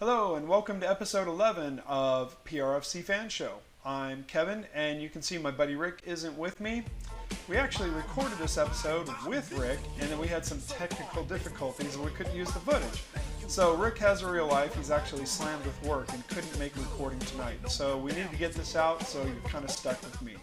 Hello and welcome to episode 11 of PRFC Fan Show. I'm Kevin and you can see my buddy Rick isn't with me. We actually recorded this episode with Rick and then we had some technical difficulties and we couldn't use the footage. So Rick has a real life, he's actually slammed with work and couldn't make recording tonight. So we need to get this out, so you're kind of stuck with me.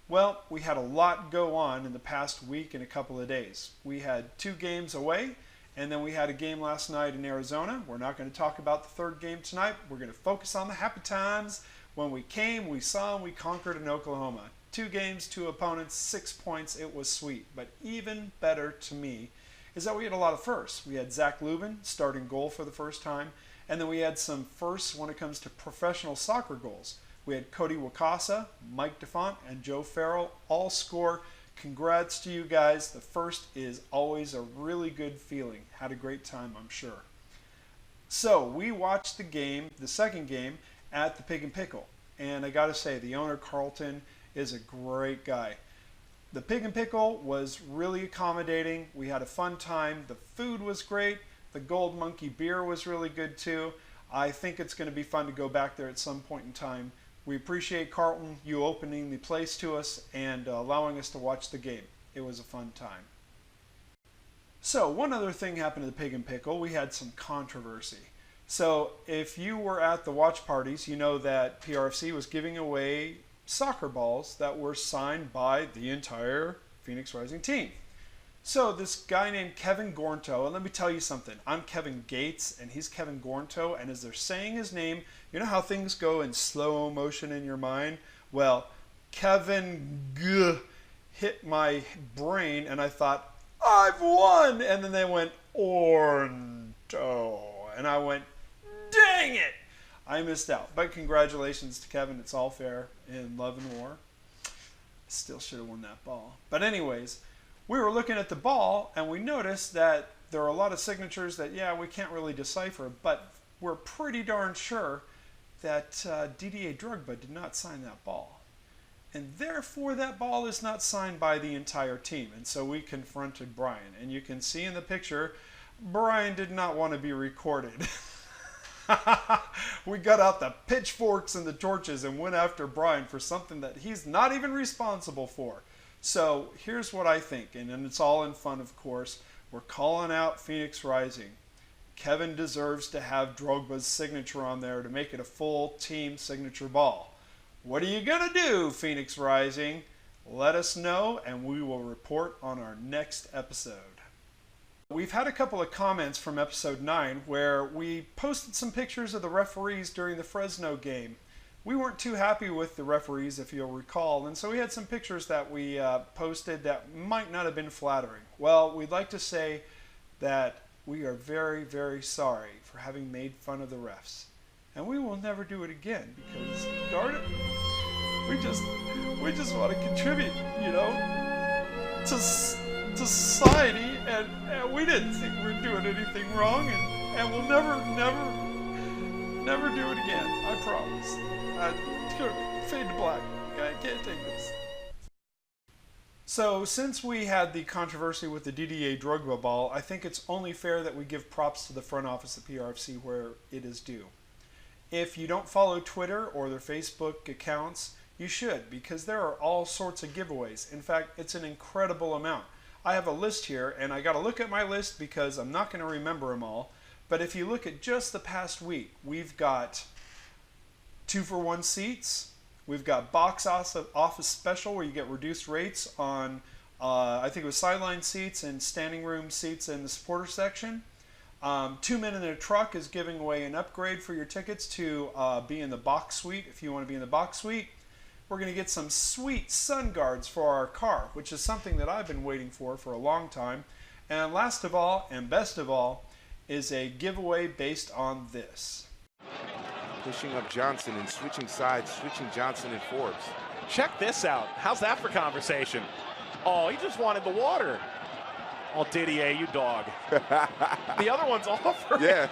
Well, we had a lot go on in the past week and a couple of days. We had 2 games away. And then we had a game last night in Arizona. We're not going to talk about the third game tonight. We're going to focus on the happy times. When we came, we saw, and we conquered in Oklahoma. 2 games, 2 opponents, 6 points. It was sweet. But even better to me is that we had a lot of firsts. We had Zach Lubin starting goal for the first time. And then we had some firsts when it comes to professional soccer goals. We had Cody Wakasa, Mike DeFont, and Joe Farrell all score. Congrats to you guys. The first is always a really good feeling. Had a great time, I'm sure. So we watched the game, the second game, at the Pig and Pickle. And I got to say, the owner, Carlton, is a great guy. The Pig and Pickle was really accommodating. We had a fun time. The food was great. The Gold Monkey beer was really good too. I think it's going to be fun to go back there at some point in time. We appreciate Carlton, you opening the place to us and allowing us to watch the game. It was a fun time. So one other thing happened to the Pig and Pickle. We had some controversy. So if you were at the watch parties, you know that PRFC was giving away soccer balls that were signed by the entire Phoenix Rising team. So this guy named Kevin Gornto, and let me tell you something, I'm Kevin Gates and he's Kevin Gornto, and as they're saying his name, you know how things go in slow motion in your mind? Well, Kevin hit my brain and I thought, I've won! And then they went, Ornto. And I went, dang it! I missed out. But congratulations to Kevin, it's all fair in love and war. Still should have won that ball. But anyways, we were looking at the ball and we noticed that there are a lot of signatures that, yeah, we can't really decipher, but we're pretty darn sure that Didier Drogba did not sign that ball. And therefore that ball is not signed by the entire team. And so we confronted Brian. And you can see in the picture, Brian did not want to be recorded. We got out the pitchforks and the torches and went after Brian for something that he's not even responsible for. So here's what I think, and it's all in fun, of course. We're calling out Phoenix Rising. Kevin deserves to have Drogba's signature on there to make it a full team signature ball. What are you going to do, Phoenix Rising? Let us know, and we will report on our next episode. We've had a couple of comments from episode 9 where we posted some pictures of the referees during the Fresno game. We weren't too happy with the referees, if you'll recall, and so we had some pictures that we posted that might not have been flattering. Well, we'd like to say that we are very, very sorry for having made fun of the refs. And we will never do it again because, darn it, we just want to contribute, you know, to society, and we didn't think we were doing anything wrong, and we'll never do it again, I promise. Fade to black. I can't take this. So, since we had the controversy with the Didier Drogba ball, I think it's only fair that we give props to the front office of PRFC where it is due. If you don't follow Twitter or their Facebook accounts, you should, because there are all sorts of giveaways. In fact, it's an incredible amount. I have a list here, and I got to look at my list because I'm not going to remember them all. But if you look at just the past week, we've got 2-for-1 seats. We've got box office special where you get reduced rates on, I think it was sideline seats and standing room seats in the supporter section. 2 Men in a Truck is giving away an upgrade for your tickets to be in the box suite if you want to be in the box suite. We're going to get some sweet sun guards for our car, which is something that I've been waiting for a long time. And last of all, and best of all, is a giveaway based on this. Pushing up Johnson and switching sides, switching Johnson and Forbes. Check this out. How's that for conversation? Oh, he just wanted the water. Oh, Didier, you dog. The other one's offering. Yeah.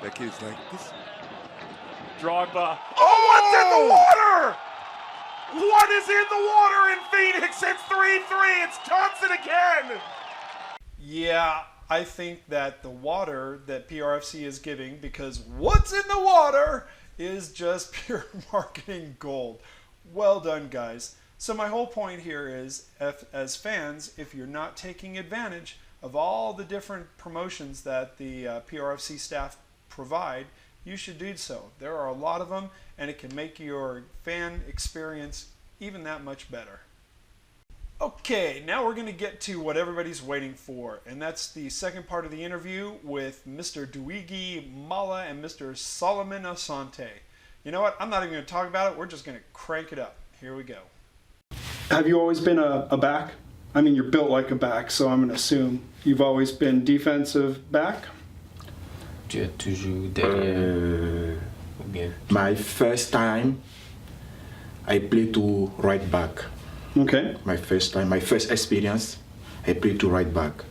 That kid's like this. Drogba. Oh, what's in the water? What is in the water in Phoenix? It's 3-3. It's Johnson again. Yeah, I think that the water that PRFC is giving, because what's in the water is just pure marketing gold. Well done, guys. So my whole point here is, as fans, if you're not taking advantage of all the different promotions that the PRFC staff provide, you should do so. There are a lot of them, and it can make your fan experience even that much better. Okay, now we're going to get to what everybody's waiting for, and that's the second part of the interview with Mr. Duigi Mala and Mr. Sullivan Asante. You know what? I'm not even going to talk about it. We're just going to crank it up. Here we go. Have you always been a back? I mean, you're built like a back, so I'm going to assume you've always been defensive back? My first time, I played to right back. Okay. My first experience, I played to right back.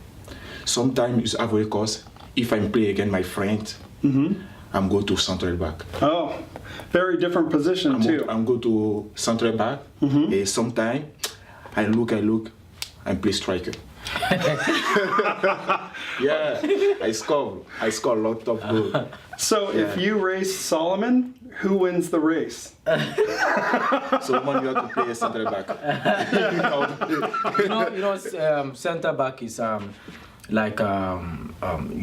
Sometimes it's average course. If I play against my friend, I'm go to central back. Oh, very different position too. I'm go to central back. Sometimes I look, and play striker. Yeah, I score a lot of goals. So if you race Solomon, who wins the race? Solomon, you have to play a central back. Center back is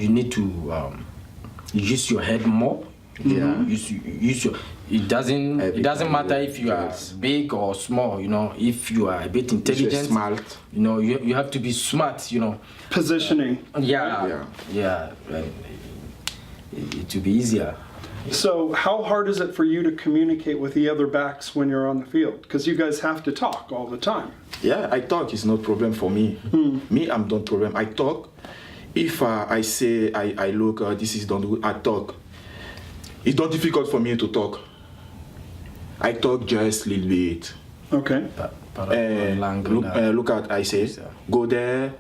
you need to use your head more. Yeah, use your. It doesn't matter if you are big or small. If you are a bit intelligent, smart. You have to be smart. Positioning. Yeah. It will be easier. So how hard is it for you to communicate with the other backs when you're on the field? Because you guys have to talk all the time. Yeah, I talk. It's no problem for me. Me, I'm not problem. I talk. If I say I look, this is don't do. I talk. It's not difficult for me to talk. I talk just a little bit. Okay. Look at I say, go there,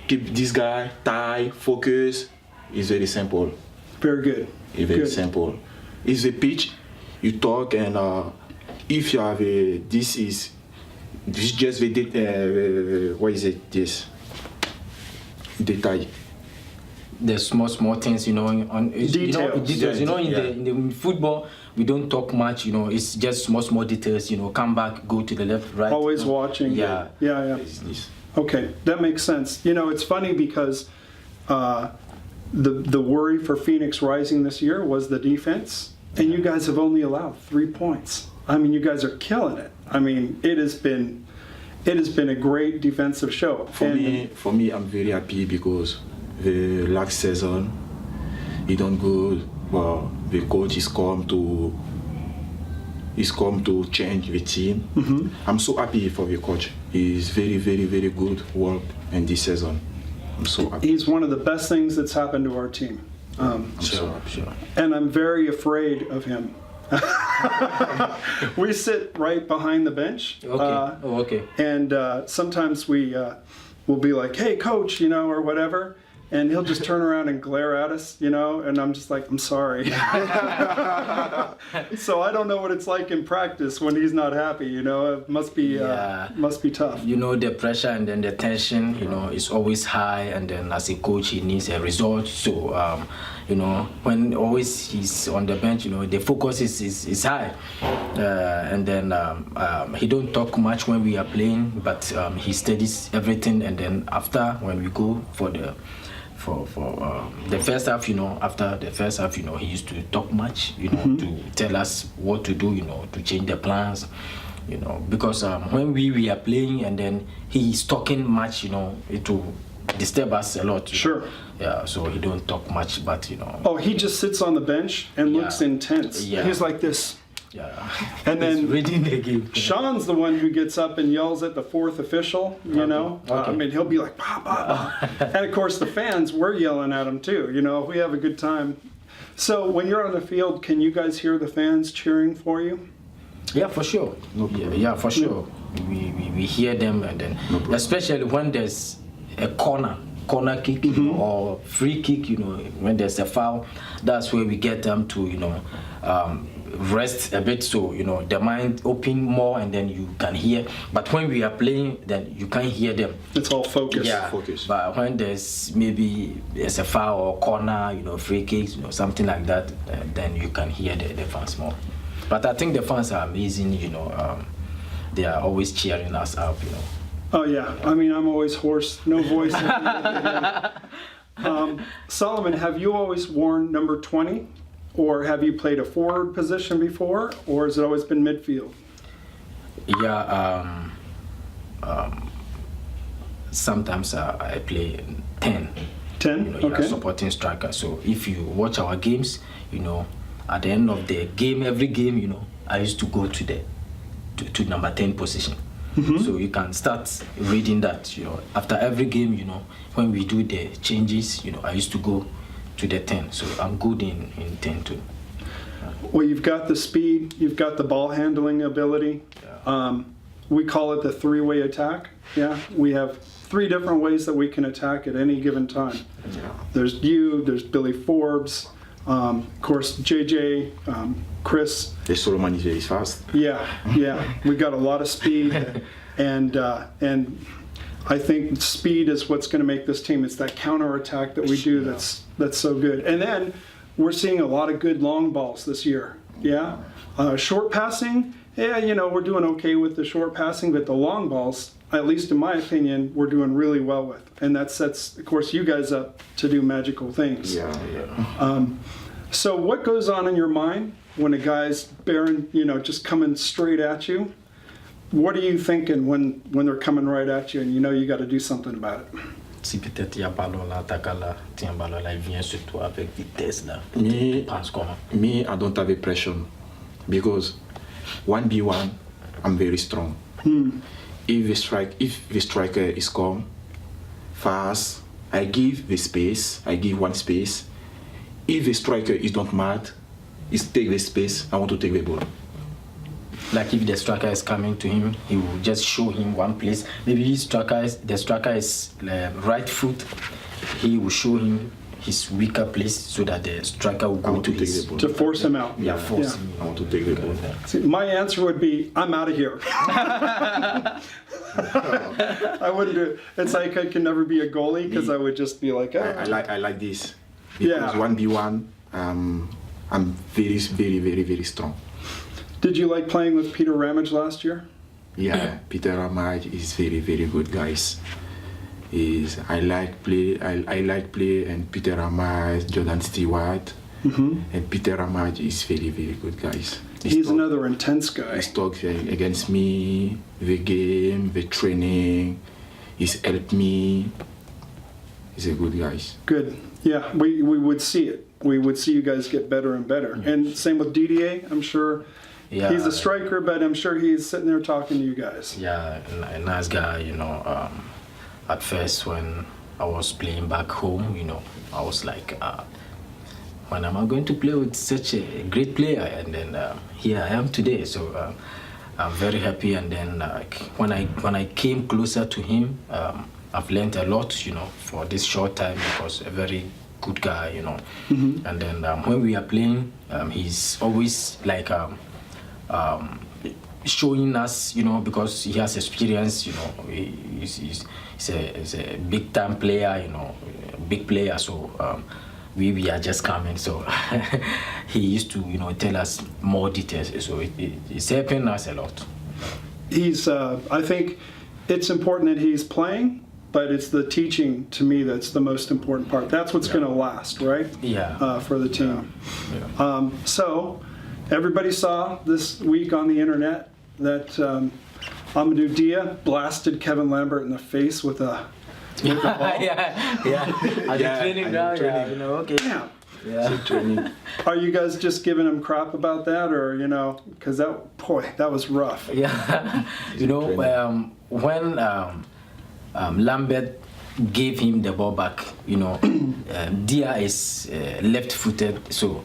keep this guy, tie, focus. It's very simple. Very good. It's very simple. It's a pitch. You talk, and if you have this is just the what is it? This detail. The small things, Details. Details. In the football, we don't talk much. It's just small details. Come back, go to the left, right. Always watching. Yeah. Okay, that makes sense. It's funny because the worry for Phoenix Rising this year was the defense, and you guys have only allowed 3 points. I mean, you guys are killing it. I mean, it has been a great defensive show. For me, I'm very happy because the last season, it don't good. Well, the coach is come to change the team. I'm so happy for the coach. He's very, very, very good work in this season. I'm so happy. He's one of the best things that's happened to our team. I'm sure. And I'm very afraid of him. We sit right behind the bench. Okay. Okay. And sometimes we will be like, "Hey, coach," or whatever. And he'll just turn around and glare at us, and I'm just like, I'm sorry. So I don't know what it's like in practice when he's not happy, it must be tough. The pressure and then the tension, is always high, and then as a coach, he needs a result. So, when always he's on the bench, the focus is high. And then he don't talk much when we are playing, but he studies everything, and then after, when we go for the first half, after the first half, he used to talk much, to tell us what to do, to change the plans, because when we are playing and then he's talking much, it will disturb us a lot. Sure. Yeah, so he don't talk much, but Oh, he just sits on the bench and looks intense. Yeah. He's like this. Yeah. And then reading the game. Sean's the one who gets up and yells at the fourth official, Okay. I mean, he'll be like, bah, bah, bah. And of course the fans, we're yelling at him too, we have a good time. So when you're on the field, can you guys hear the fans cheering for you? Yeah, for sure. Yeah, for sure. We hear them, and then especially when there's a corner kick, or free kick, when there's a foul, that's where we get them to, rest a bit, so the mind open more, and then you can hear. But when we are playing, then you can't hear them. It's all focus. Yeah, Focus. But when there's a foul or corner, free kicks, something like that, then you can hear the fans more. But I think the fans are amazing. They are always cheering us up. Oh yeah, I mean, I'm always hoarse, no voice. Sullivan, have you always worn number 20, or have you played a forward position before, or has it always been midfield? Yeah, sometimes I play 10. 10? Yeah, Okay. supporting striker. So if you watch our games, at the end of the game, every game, I used to go to number 10 position. So you can start reading that. After every game, when we do the changes, I used to go to the 10. So I'm good in 10 too. Well, you've got the speed, you've got the ball handling ability. We call it the three-way attack. Yeah, we have 3 different ways that we can attack at any given time. There's you, there's Billy Forbes, of course JJ, Chris. The Sullivan is very fast. Yeah, we got a lot of speed, and I think speed is what's going to make this team. It's that counter attack that we do that's so good. And then we're seeing a lot of good long balls this year. Yeah, short passing. Yeah, we're doing okay with the short passing, but the long balls, at least in my opinion, we're doing really well with, and that sets, of course, you guys up to do magical things. Yeah. So what goes on in your mind when a guy's just coming straight at you? What are you thinking when they're coming right at you and you got to do something about it? Si peut-être il y a ballon là, attaque là, tiens ballon là, il vient sur toi avec vitesse là. Me, Pense comment? me, I don't have a pressure because 1v1, I'm very strong. If the striker is calm, fast, I give the space. I give one space. If the striker is not mad, is take the space. I want to take the ball. Like if the striker is coming to him, he will just show him one place. Maybe the striker is right foot. He will show him his weaker place so that the striker will go to his. To force him out. Yeah, force him. I want to take the ball. See, my answer would be, I'm out of here. I wouldn't do it. It's like I can never be a goalie because I would just be like, I like this because Yeah. 1v1, I'm very, very, very, very strong. Did you like playing with Peter Ramage last year? Yeah, Peter Ramage is very, very good, guys. I like play, and Peter Ramage, Jordan Stewart, and Peter Ramage is very, very good, guys. He's another intense guy. He's talked against me, the game, the training. He's helped me. He's a good guy. Good. Yeah, we would see it. We would see you guys get better and better. And same with DDA, I'm sure. Yeah, he's a striker, but I'm sure he's sitting there talking to you guys. Yeah, a nice guy, At first, when I was playing back home, I was like, when am I going to play with such a great player? And then here I am today. So I'm very happy. And then when I came closer to him, I've learned a lot, for this short time, because a very good guy, And then when we are playing, he's always like showing us, because he has experience, he's a big time player, big player. So we are just coming. So he used to, tell us more details. So it's helping us a lot. He's, I think it's important that he's playing, but it's the teaching to me that's the most important part. That's what's going to last, right? Yeah. For the team. Yeah. So everybody saw this week on the internet that Amadou Dia blasted Kevin Lambert in the face with a ball. yeah. At the training ground, okay. Yeah. Are you guys just giving him crap about that, or because that was rough. Yeah, when Lambert gave him the ball back, Dia is left-footed, so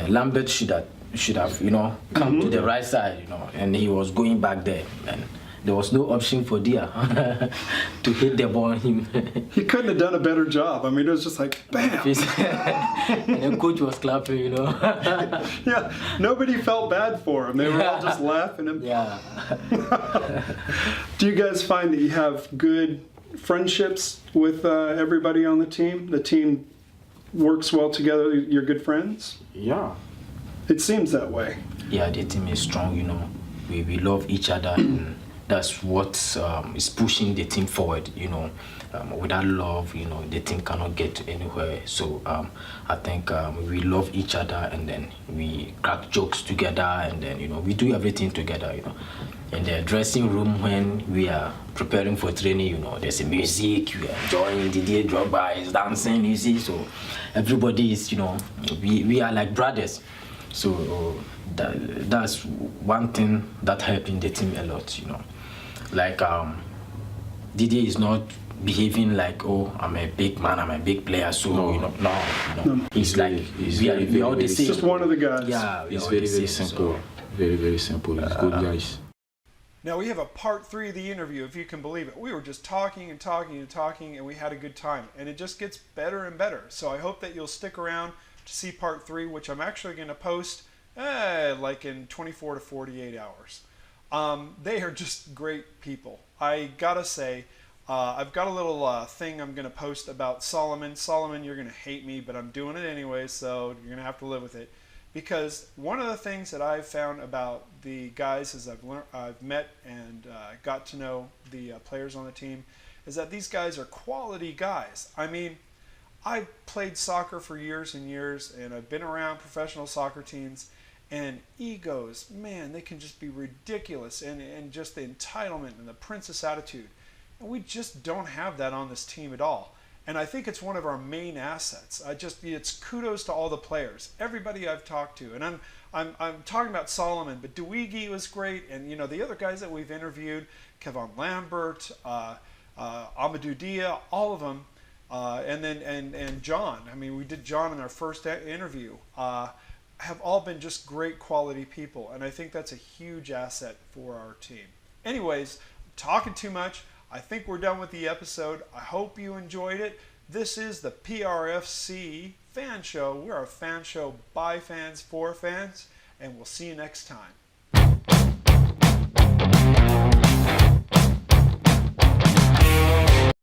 Lambert should have come to the right side, and he was going back there, and there was no option for Dia to hit the ball on him. He couldn't have done a better job. I mean, it was just like, bam! And the coach was clapping, you know. Yeah, nobody felt bad for him. They were all just laughing. And Yeah. Do you guys find that you have good friendships with everybody on the team? The team works well together? You're good friends? Yeah. It seems that way. Yeah, the team is strong, you know. We love each other, and that's what is pushing the team forward, you know. Without love, you know, the team cannot get anywhere. So I think we love each other, and then we crack jokes together, and then, you know, we do everything together, you know. In the dressing room, when we are preparing for training, you know, there's a music, we are enjoying, Didier Drogba is dancing, you see. So everybody is, you know, we are like brothers. So that's one thing that helping the team a lot, you know. Like Didier is not behaving like, oh, I'm a big man, I'm a big player, so No. you know, no. He's like, we are all the same. Just one of the guys. Yeah, It's all very, the very same, simple. so- Very, very simple. It's good guys. Now we have a part 3 of the interview, if you can believe it. We were just talking and talking and talking, and we had a good time. And it just gets better and better. So I hope that you'll stick around to see part 3, which I'm actually going to post like in 24 to 48 hours. They are just great people. I gotta say, I've got a little thing I'm going to post about Sullivan. Sullivan, you're going to hate me, but I'm doing it anyway, so you're going to have to live with it. Because one of the things that I've found about the guys as I've met and got to know the players on the team is that these guys are quality guys. I mean, I've played soccer for years and years, and I've been around professional soccer teams, and egos, man, they can just be ridiculous, and just the entitlement and the princess attitude. And we just don't have that on this team at all. And I think it's one of our main assets. It's kudos to all the players, everybody I've talked to. And I'm talking about Solomon, but Dewigi was great, and you know the other guys that we've interviewed, Kevin Lambert, Amadou Dia, all of them, and John. I mean, we did John in our first interview. Have all been just great quality people, and I think that's a huge asset for our team. Anyways, I'm talking too much. I think we're done with the episode. I hope you enjoyed it. This is the PRFC fan show. We're a fan show by fans, for fans, and we'll see you next time.